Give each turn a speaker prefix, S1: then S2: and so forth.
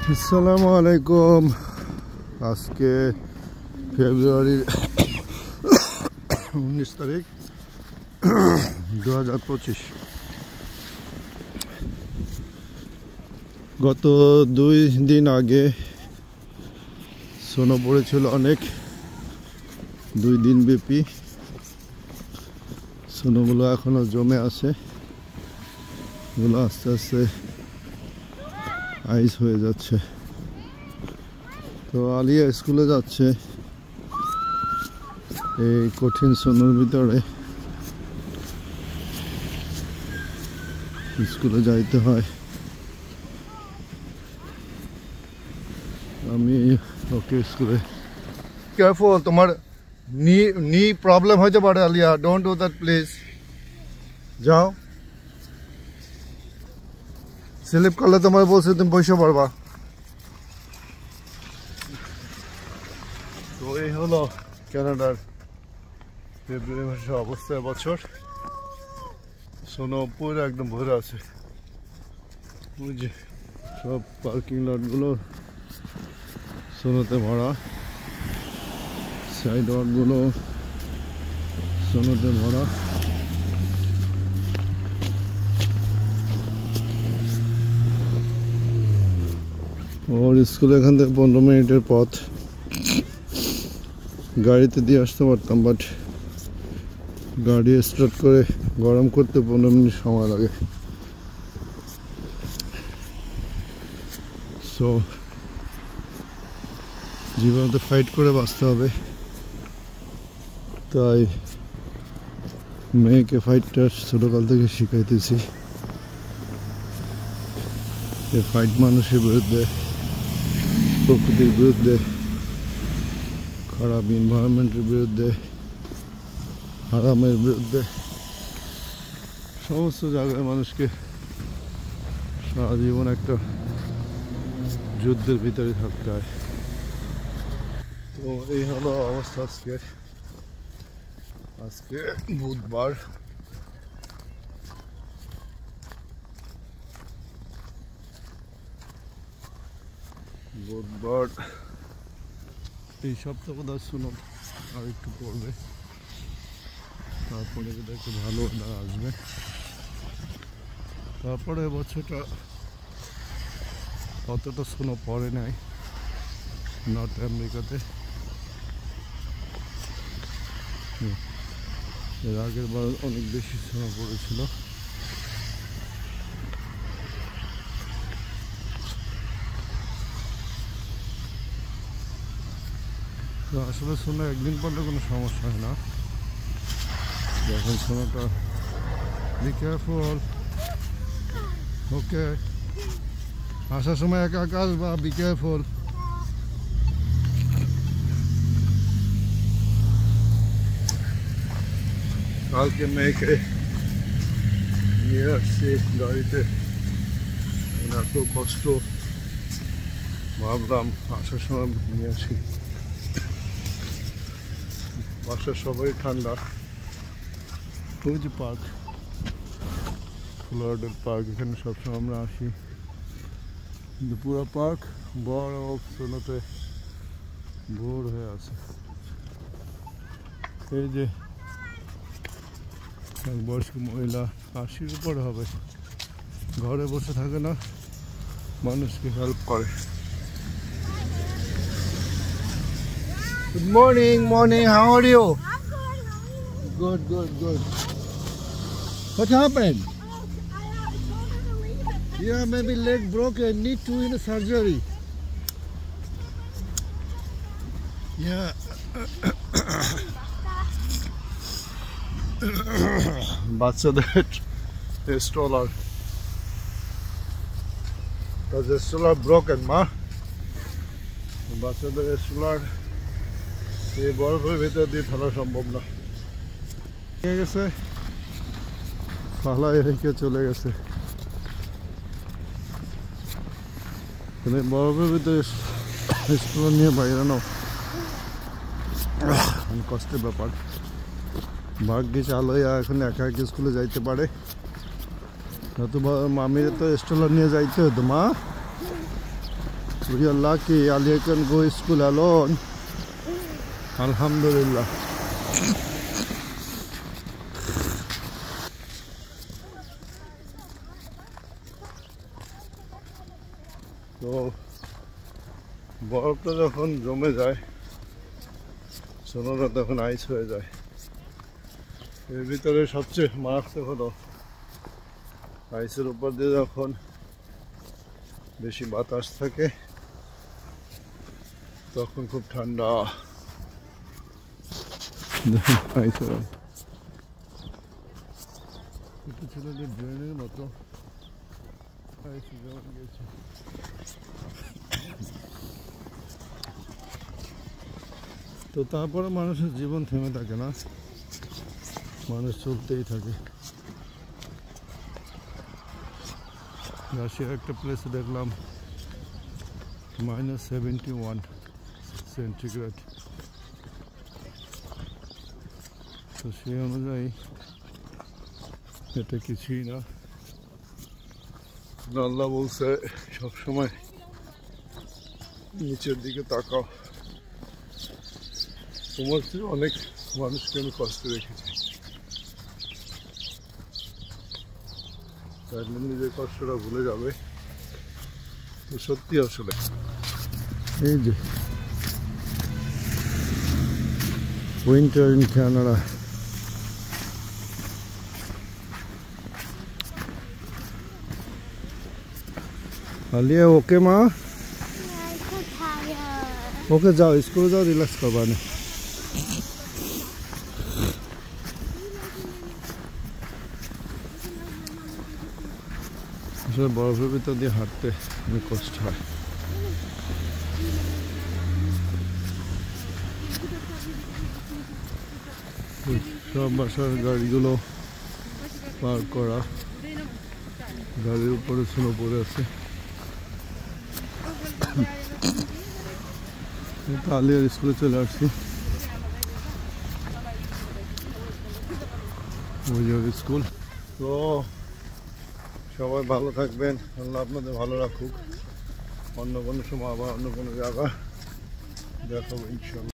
S1: আসসালামু আলাইকুম। আজকে ফেব্রুয়ারির 19 তারিখ 2025। গত 2 দিন আগে স্নো পড়েছিল অনেক, 2 দিন ব্যাপী। স্নোগুলো এখনো জমে আছে, এগুলো আস্তে আস্তে আইস হয়ে যাচ্ছে। তো আলিয়া স্কুলে যাচ্ছে এই কঠিন স্নোর ভিতরে। স্কুলে যাইতে হয়। আমি ওকে স্কুলে কেয়ারফুল, তোমার নি প্রবলেম হইতে পারে Alia, don't do that please. যাও, স্লিপ করলে তোমার বলছে তুমি বসে পড়বা। তো এই হলো কানাডার ফেব্রুয়ারি মাসের অবস্থা এবছর। স্নো পুরো একদম ভরে আছে। ওই যে সব পার্কিং লটগুলো স্নোতে ভরা, সাইড ওয়াকগুলো স্নোতে ভরা। ওর স্কুল এখান থেকে 15 মিনিটের পথ। গাড়িতে দিয়ে আসতে পারতাম, বাট গাড়ি স্টার্ট করে গরম করতে 15 মিনিট সময় লাগে। সো জীবনে ফাইট করে বাঁচতে হবে, তাই মেয়েকে ফাইটটা ছোটকাল থেকে শিখাইতেছি। এই ফাইট মানুষের বিরুদ্ধে, প্রকৃতির বিরুদ্ধে, খারাপ এনভায়রনমেন্টের বিরুদ্ধে, আরামের বিরুদ্ধে, সমস্ত জায়গায় মানুষকে সারা জীবন একটা যুদ্ধের ভিতরে থাকতে হয়। তো এই হলো অবস্থা আজকে বুধবার। এই সপ্তাহ বোধহয় শুনো আর একটু পড়বে, তারপরে বোধহয় একটু ভালো আসবে। তারপরে বছরটা অতটা স্নো পড়ে নাই নর্থ আমেরিকাতে। এর আগের বার অনেক বেশি স্নো পড়েছিল। আসলে স্নো একদিন পড়লে কোনো সমস্যা হয় না। যখন স্নোটা বি কেয়ারফুল, ওকে আসার সময় একা একা আসবা, বি কেয়ারফুল। কালকে মেয়েকে নিয়ে আসছি গাড়িতে, এত কষ্ট, ভাবলাম আসার সময় নিয়ে আসি। বাসার সবাই ঠান্ডা। ওই যে পার্ক, ফ্লোরিডার পার্ক, এখানে সবসময় আমরা আসি। কিন্তু পুরো পার্ক বড় স্নোতে ভোর হয়ে আছে। এই যে এক বয়স্ক মহিলা, 80-র উপরে হবে, ঘরে বসে থাকে না, মানুষকে হেল্প করে। Good morning, how are you?
S2: I'm good.
S1: Good. What happened?
S2: I have shoulder to leave it.
S1: Yeah, maybe leg broken, need to in a surgery. Yeah. বাচ্চাদের স্ট্রলার, the stroller broken, মা। বাচ্চাদের stroller এই বরফের ভেতর দিয়ে ফেলা সম্ভব না। নিয়ে গেছে, পালায় রেখে চলে গেছে। বরফের ভিতরে স্ট্রলার নিয়ে বাইরে নাও, কষ্টের ব্যাপার। ভাগ্যে চালো এখন একা একা স্কুলে যাইতে পারে, নতুবা মামির তো স্ট্রলার নিয়ে যাইতে হতো। মা We are lucky Ali can go to school alone. Alhamdulillah. তো বরফটা যখন জমে যায় সোনোটা তখন আইস হয়ে যায়। এর ভিতরে সবচেয়ে মারাত্মক হলো আইসের উপর দিয়ে যখন বেশি বাতাস থাকে তখন খুব ঠান্ডা। ছোট ছেলেদের ড্রেনের মতো গেছে। তো তারপরে মানুষের জীবন থেমে থাকে না, মানুষ চলতেই থাকে। রাশিয়ার একটা প্লেসে দেখলাম -71 সেন্টিগ্রেড। তো সেই অনুযায়ী এটা কিছুই না। আল্লাহ বলছে সবসময় নিচের দিকে তাকাও। তোমার চেয়ে অনেক মানুষকে আমি কষ্টে রেখেছি, একদিন নিজের কষ্টটা ভুলে যাবে। তো সত্যি আসলে এই যে উইন্টার ইন কানাডা। আলিয়া ওকে মা, ওকে যাও স্কুলে যাও, রিল্যাক্স করবা না। আসলে বরফের ভিতর দিয়ে হাঁটতে অনেক কষ্ট হয়। সব বাসার গাড়িগুলো পার্ক করা, গাড়ির উপরে স্নো পড়ে আছে। আলিয়ার স্কুলে চলে আসছি, স্কুল। তো সবাই ভালো থাকবেন, আল্লাহ আপনাদের ভালো রাখুক। অন্য কোনো সময় আবার অন্য কোনো জায়গা দেখাবো ইনশাআল্লাহ।